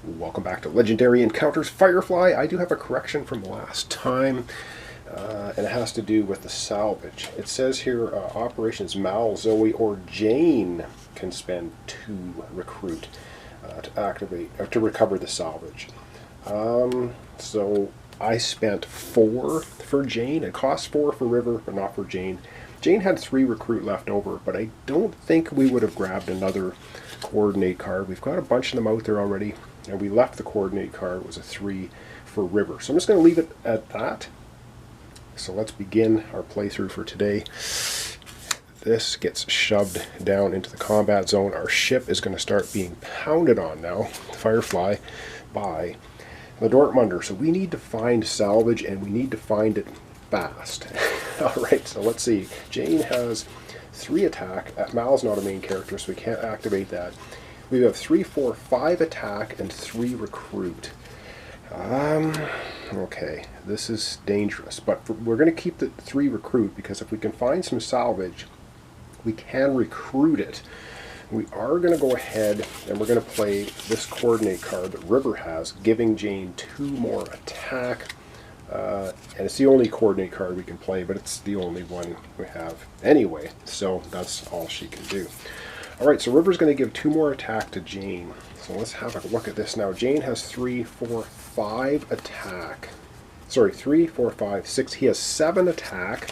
Welcome back to Legendary Encounters Firefly. I do have a correction from last time, and it has to do with the salvage. It says here, operations Mal, Zoe, or Jane can spend 2 recruit to activate to recover the salvage. So I spent 4 for Jane. It costs 4 for River, but not for Jane. Jane had 3 recruit left over, but I don't think we would have grabbed another coordinate card. We've got a bunch of them out there already, and we left the coordinate card. It was a 3 for River. So I'm just going to leave it at that. So let's begin our playthrough for today. This gets shoved down into the combat zone. Our ship is going to start being pounded on now, Firefly, by the Dortmunder. So we need to find salvage, and we need to find it fast. Alright, so let's see. Jane has 3 attack. Mal's not a main character, so we can't activate that. We have 3, 4, 5 attack and 3 recruit. Okay, this is dangerous, but we're going to keep the 3 recruit, because if we can find some salvage, we can recruit it. We are going to go ahead and we're going to play this coordinate card that River has, giving Jane 2 more attack. And it's the only coordinate card we can play, but it's the only one we have anyway, so that's all she can do. Alright, so River's going to give 2 more attack to Jane. So let's have a look at this now. Jane has 3, 4, 5 attack. Sorry, 3, 4, 5, 6. He has 7 attack.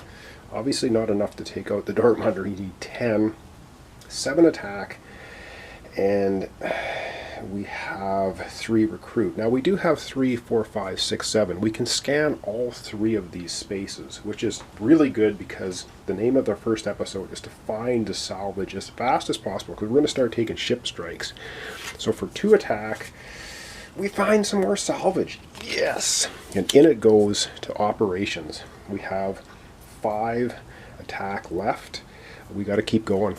Obviously not enough to take out the Dortmunder. You need 10. 7 attack. And we have 3 recruit. Now we do have 3, 4, 5, 6, 7. We can scan all 3 of these spaces, which is really good, because the name of the first episode is to find the salvage as fast as possible, because we're going to start taking ship strikes. So for 2 attack, we find some more salvage. Yes! And in it goes to operations. We have 5 attack left. We got to keep going.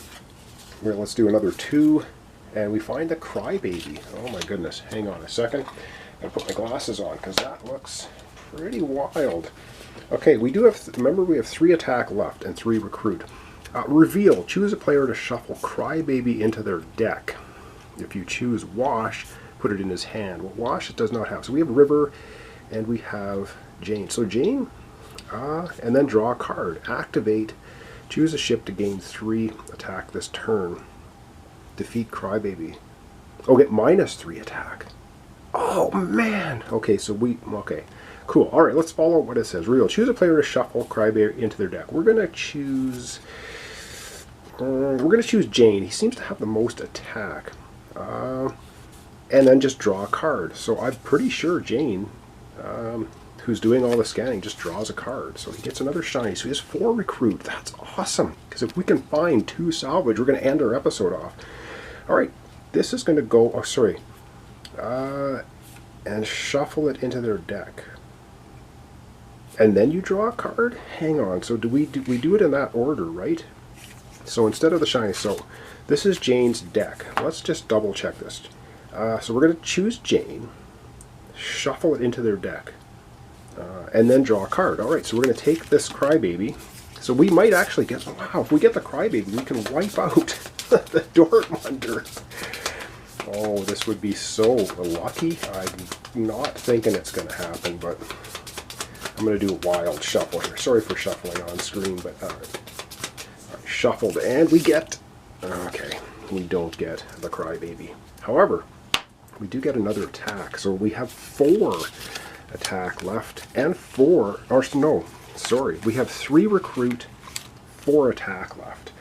Here, let's do another 2. And we find the crybaby. Oh my goodness. Hang on a second. I put my glasses on, because that looks pretty wild. Okay, we do have, remember, we have 3 attack left and 3 recruit. Reveal. Choose a player to shuffle crybaby into their deck. If you choose Wash, put it in his hand. Well, Wash it does not have. So we have River and we have Jane. So Jane, and then draw a card. Activate. Choose a ship to gain 3 attack this turn. Defeat crybaby. Oh, get -3 attack. Oh man. Okay, so okay, cool. All right, let's follow what it says. Real. Choose a player to shuffle crybaby into their deck. We're gonna choose. Jane. He seems to have the most attack. And then just draw a card. So I'm pretty sure Jane, who's doing all the scanning, just draws a card. So he gets another shiny. So he has 4 recruit. That's awesome. Because if we can find 2 salvage, we're going to end our episode off. Alright, this is going to go, oh sorry, and shuffle it into their deck. And then you draw a card? Hang on, so we do it in that order, right? So instead of the shiny, so this is Jane's deck. Let's just double check this. So we're going to choose Jane, shuffle it into their deck, and then draw a card. Alright, so we're going to take this crybaby. So we might actually get, wow, if we get the crybaby, we can wipe out the Dortmunder. Oh, this would be so lucky. I'm not thinking it's going to happen, but I'm going to do a wild shuffle here. Sorry for shuffling on screen, but alright, shuffled, and we get, okay, we don't get the crybaby. However, we do get another attack, so we have 4 attack left, and 4, or no, sorry, we have 3 recruit, 4 attack left.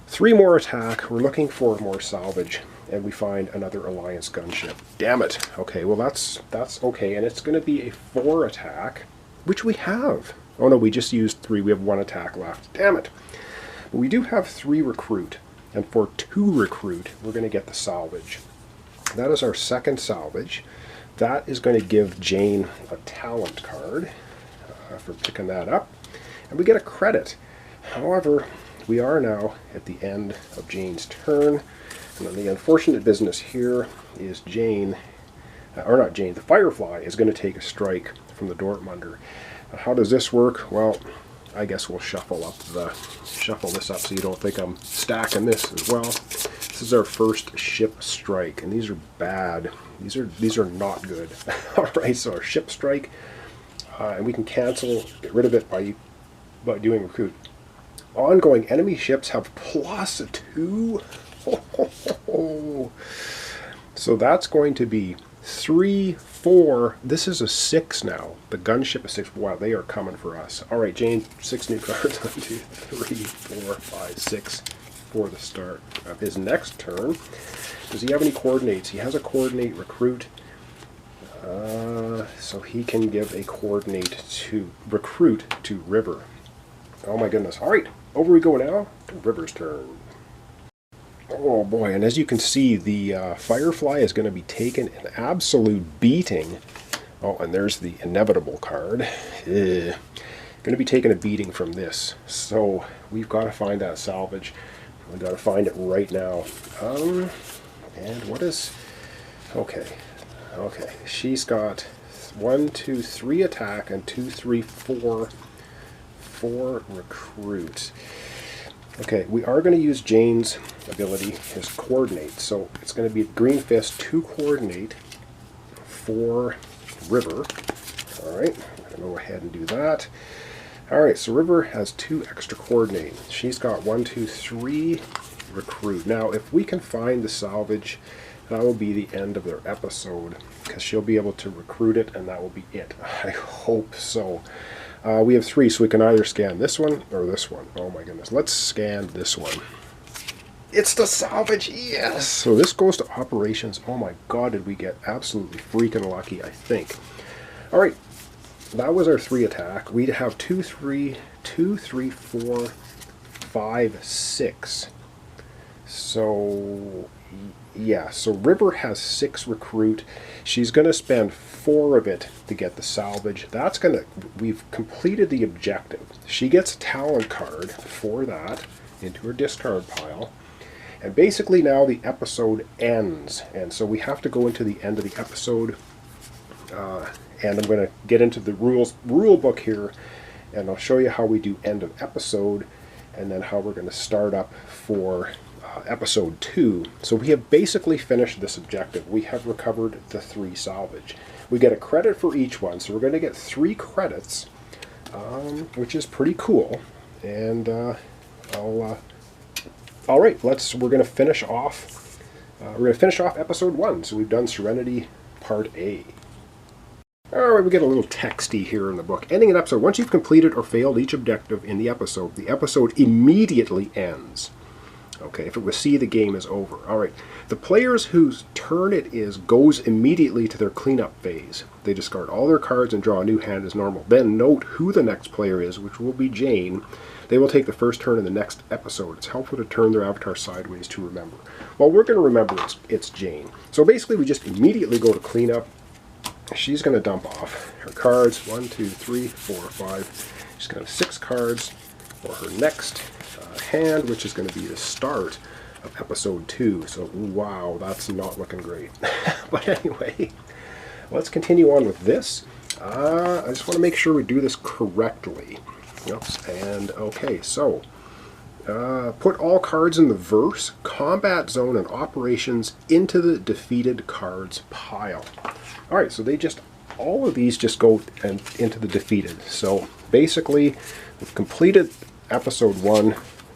3 more attack, we're looking for more salvage, and we find another Alliance gunship. Damn it. Okay, well that's okay, and it's going to be a 4 attack, which we have. Oh no, we just used 3, we have 1 attack left. Damn it. But we do have 3 recruit, and for 2 recruit, we're going to get the salvage. That is our second salvage. That is going to give Jane a talent card for picking that up, and we get a credit. However, we are now at the end of Jane's turn, and then the unfortunate business here is Jane, or not Jane, the Firefly is going to take a strike from the Dortmunder. How does this work? Well, I guess we'll shuffle this up so you don't think I'm stacking this as well. This is our first ship strike, and these are bad. These are not good. All right, so our ship strike, and we can cancel, get rid of it by doing recruit. Ongoing enemy ships have +2. So that's going to be 3, 4. This is a 6 now. The gunship is 6. Wow, they are coming for us. All right, Jane, 6 new cards. 1, 2, 3, 4, 5, 6 for the start of his next turn. Does he have any coordinates? He has a coordinate recruit. So he can give a coordinate to recruit to River. Oh my goodness. All right, over we go now to River's turn. Oh boy, and as you can see, the Firefly is going to be taking an absolute beating. Oh, and there's the inevitable card. Going to be taking a beating from this. So we've got to find that salvage. We've got to find it right now. And what is... Okay. She's got 1, 2, 3 attack and 2, 3, 4 recruit. Okay, we are going to use Jane's ability, his coordinate. So it's going to be Green Fist, 2 coordinate for River. Alright, I'm going to go ahead and do that. Alright, so River has 2 extra coordinate. She's got 1, 2, 3 recruit. Now, if we can find the salvage, that will be the end of their episode, because she'll be able to recruit it, and that will be it. I hope so. We have 3, so we can either scan this one or this one. Oh my goodness. Let's scan this one. It's the salvage! Yes! So this goes to operations. Oh my god, did we get absolutely freaking lucky, I think. Alright, that was our 3 attack. We have 2, 3, 4, 5, 6. So... yeah, so River has 6 recruit. She's going to spend 4 of it to get the salvage. That's going to... we've completed the objective. She gets a talent card for that into her discard pile. And basically now the episode ends. And so we have to go into the end of the episode. And I'm going to get into the rule book here. And I'll show you how we do end of episode. And then how we're going to start up for... episode 2. So we have basically finished this objective. We have recovered the 3 salvage. We get a credit for each one, so we're going to get 3 credits, which is pretty cool. And all right, we're going to finish off. Episode 1. So we've done Serenity Part A. All right, we get a little texty here in the book. Ending an episode. Once you've completed or failed each objective in the episode immediately ends. Okay, if it was C, the game is over. Alright, the players whose turn it is goes immediately to their cleanup phase. They discard all their cards and draw a new hand as normal. Then note who the next player is, which will be Jane. They will take the first turn in the next episode. It's helpful to turn their avatar sideways to remember. Well, we're going to remember it's Jane. So basically we just immediately go to cleanup. She's going to dump off her cards. 1, 2, 3, 4, 5. She's going to have 6 cards for her next hand, which is going to be the start of episode 2. So wow, that's not looking great. But anyway, let's continue on with this. I just want to make sure we do this correctly. Oops. And okay, so put all cards in the verse, combat zone, and operations into the defeated cards pile. Alright, so all of these just go into the defeated. So basically we've completed episode 1.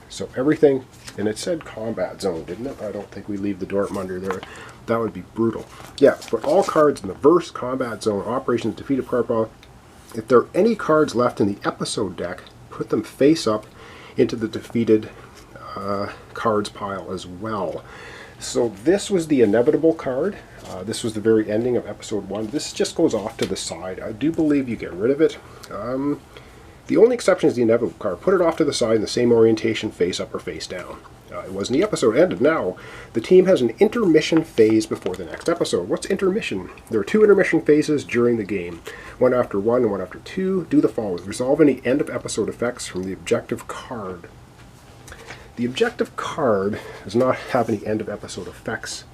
So everything, and it said combat zone, didn't it? I don't think we leave the Dortmunder there. That would be brutal. Yeah, put all cards in the verse, combat zone, operations, defeated pile. If there are any cards left in the episode deck, put them face up into the defeated cards pile as well. So this was the inevitable card. This was the very ending of episode 1. This just goes off to the side. I do believe you get rid of it. The only exception is the inevitable card. Put it off to the side in the same orientation, face up or face down. It wasn't the episode ended. Now, the team has an intermission phase before the next episode. What's intermission? There are 2 intermission phases during the game. One after 1 and one after 2. Do the following. Resolve any end of episode effects from the objective card. The objective card does not have any end of episode effects.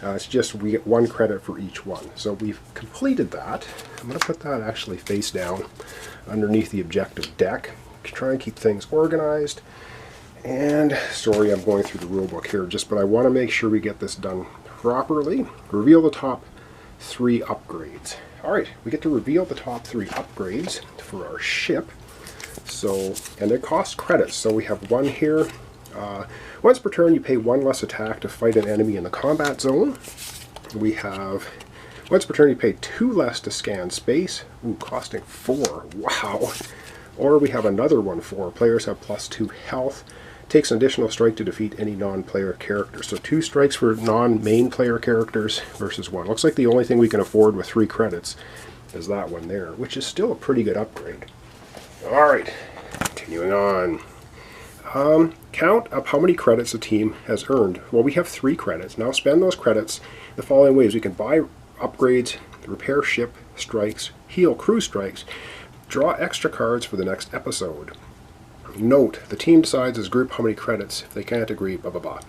It's just we get 1 credit for each one. So we've completed that. I'm going to put that actually face down underneath the objective deck. Try and keep things organized. And sorry, I'm going through the rule book here, but I want to make sure we get this done properly. Reveal the top 3 upgrades. Alright, we get to reveal the top 3 upgrades for our ship. So, and it costs credits. So we have 1 here. Once per turn, you pay 1 less attack to fight an enemy in the combat zone. We have, once per turn, you pay 2 less to scan space. Ooh, costing 4. Wow. Or we have another one for players have +2 health. Takes an additional strike to defeat any non-player character. So 2 strikes for non-main player characters versus 1. Looks like the only thing we can afford with 3 credits is that one there, which is still a pretty good upgrade. Alright, continuing on. Count up how many credits a team has earned. Well, we have 3 credits. Now spend those credits the following ways. We can buy upgrades, repair ship strikes, heal crew strikes, draw extra cards for the next episode. Note, the team decides as a group how many credits. If they can't agree, blah, blah, blah.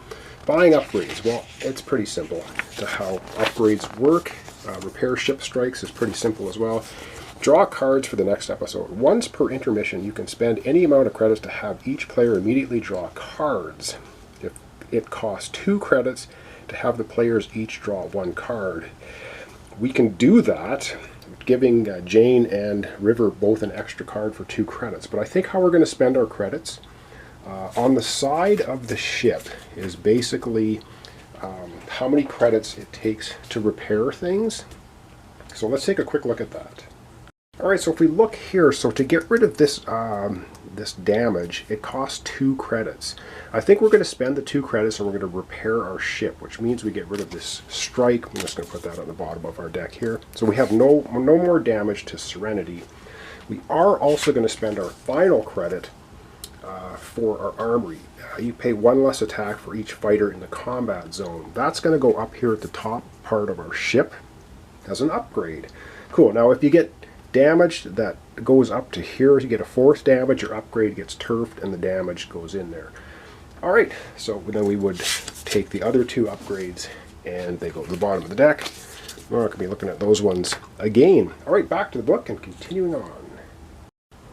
Buying upgrades. Well, it's pretty simple to how upgrades work. Repair ship strikes is pretty simple as well. Draw cards for the next episode. Once per intermission, you can spend any amount of credits to have each player immediately draw cards. If it costs 2 credits to have the players each draw 1 card. We can do that, giving Jane and River both an extra card for 2 credits. But I think how we're going to spend our credits on the side of the ship is basically how many credits it takes to repair things. So let's take a quick look at that. Alright, so if we look here, so to get rid of this this damage, it costs 2 credits. I think we're going to spend the 2 credits and we're going to repair our ship, which means we get rid of this strike. I'm just going to put that on the bottom of our deck here. So we have no more damage to Serenity. We are also going to spend our final credit for our armory. You pay 1 less attack for each fighter in the combat zone. That's going to go up here at the top part of our ship as an upgrade. Cool. Now if you get damage that goes up to here, you get a 4th damage, your upgrade gets turfed and the damage goes in there. Alright, so then we would take the other 2 upgrades and they go to the bottom of the deck. We're not going to be looking at those ones again. Alright, back to the book and continuing on.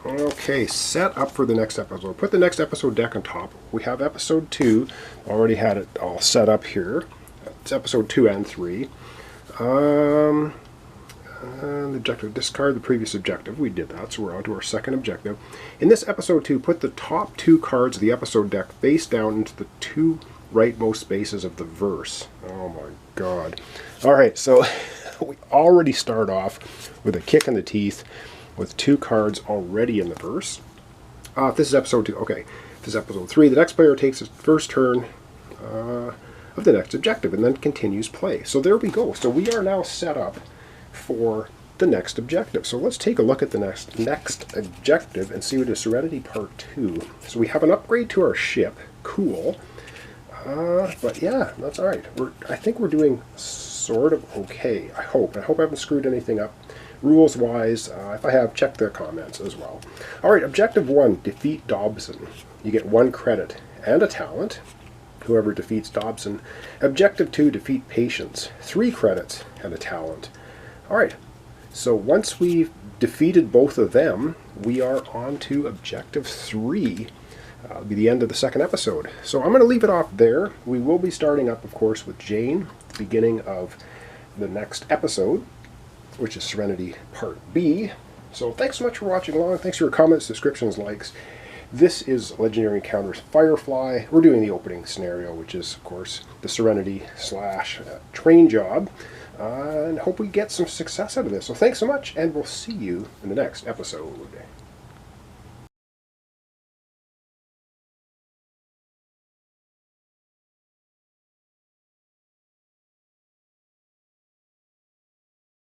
Okay, set up for the next episode. Put the next episode deck on top. We have episode 2. Already had it all set up here. It's episode 2 and 3. The objective, discard the previous objective. We did that, so we're on to our second objective. In this episode 2, put the top 2 cards of the episode deck face down into the 2 rightmost spaces of the verse. Oh my god. Alright, so we already start off with a kick in the teeth with 2 cards already in the verse. If this is episode 2, okay. If this is episode 3, the next player takes his first turn of the next objective and then continues play. So there we go. So we are now set up for the next objective. So let's take a look at the next objective and see what is Serenity Part 2. So we have an upgrade to our ship. Cool. But yeah, that's alright. I think we're doing sort of okay. I hope. I haven't screwed anything up rules-wise. If I have, check the comments as well. Alright, Objective 1, defeat Dobson. You get 1 credit and a talent. Whoever defeats Dobson. Objective 2, defeat Patience. 3 credits and a talent. Alright, so once we've defeated both of them, we are on to Objective 3. It'll be the end of the second episode. So I'm going to leave it off there. We will be starting up, of course, with Jane at the beginning of the next episode, which is Serenity Part B. So thanks so much for watching along. Thanks for your comments, descriptions, likes. This is Legendary Encounters Firefly. We're doing the opening scenario, which is, of course, the Serenity / train job. And hope we get some success out of this. So thanks so much, and we'll see you in the next episode.